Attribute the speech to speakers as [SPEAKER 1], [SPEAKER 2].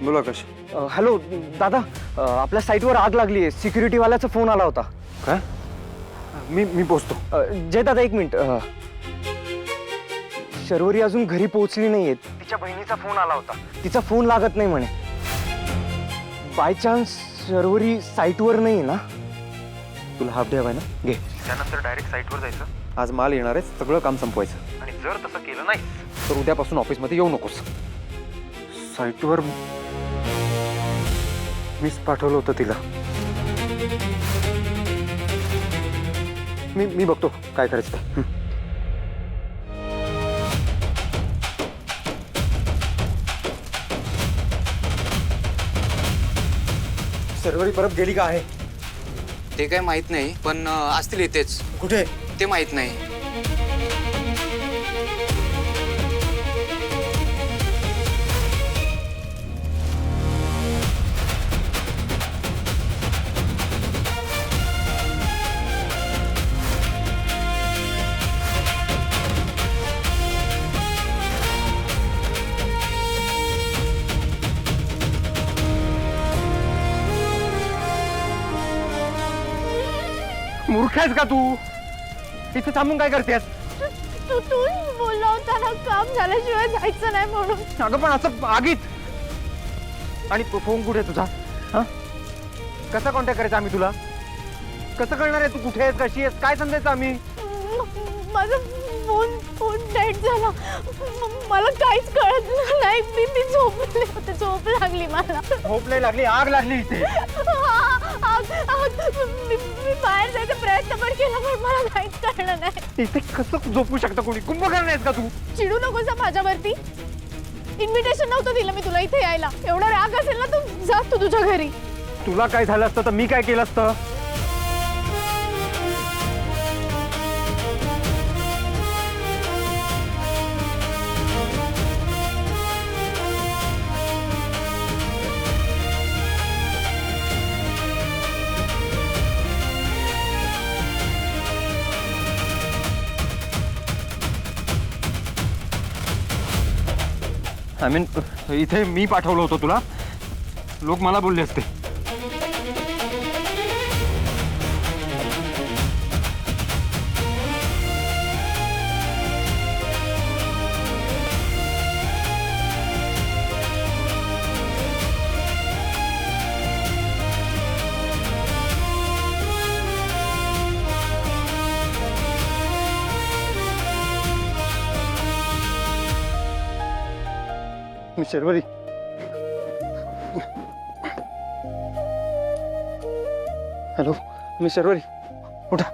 [SPEAKER 1] बोला कश.
[SPEAKER 2] हॅलो दादा, आपल्या साईटवर आग लागली आहे. सिक्युरिटीवाल्याचा फोन आला होता.
[SPEAKER 1] काय? मी पोचतो.
[SPEAKER 2] जय दादा, एक मिनिट. शर्वरी अजून घरी पोहोचली नाहीये. तिच्या बहिणीचा फोन आला होता. तिचा फोन लागत नाही म्हणे. बाय चान्स शर्वरी साईटवर नाही ना?
[SPEAKER 1] तुला हाफ डे हवाय ना? घे.
[SPEAKER 2] त्यानंतर डायरेक्ट साईटवर जायचं.
[SPEAKER 1] आज माल येणार आहे, सगळं काम संपवायचं.
[SPEAKER 2] आणि जर तसं केलं नाही
[SPEAKER 1] तर उद्यापासून ऑफिसमध्ये येऊ नकोस. साईटवर मीच पाठवलं होतं तिला. मी बघतो काय करायचं ते. सर्वरी परत गेली का आहे?
[SPEAKER 3] ते काय माहित नाही, पण असतील इथेच.
[SPEAKER 1] कुठे?
[SPEAKER 3] ते माहित नाही.
[SPEAKER 1] मूर्ख आहेस का तू? इथे थांबून काय करतेस?
[SPEAKER 4] तू बोलला होता ना काम झाल्याशिवाय जायचं नाही म्हणून.
[SPEAKER 1] अगं पण असं आगीत. आणि फोन कुठे आहे तुझा? हा? कसा कॉन्टॅक्ट करायचा आम्ही तुला? कसं कळणार आहे तू कुठे आहेस, कशी आहेस, काय समजायचं आम्ही?
[SPEAKER 4] माझा फोन डेड झाला. मला काहीच कळत नाही. मी झोपले होते. झोप लागली मला.
[SPEAKER 1] झोप नाही लागली, आग लागली इथे.
[SPEAKER 4] मी बाहेर जायचा प्रयत्न पण केला पण मला काहीच कळलं नाही.
[SPEAKER 1] इथे कसं झोपू शकतं कोणी? कुंभकर्ण आहेस का तू?
[SPEAKER 4] चिडू नकोस माझ्यावरती. इन्व्हिटेशन नव्हतं दिलं मी तुला इथे यायला. एवढा राग असेल ना तू जा तू तुझ्या घरी.
[SPEAKER 1] तुला काय झालं असतं तर मी काय केलं असतं? आय मीन इथे मी पाठवलं होतं तुला. लोक मला बोलले असते. मी शर्वरी. हॅलो, मी शर्वरी. उठा.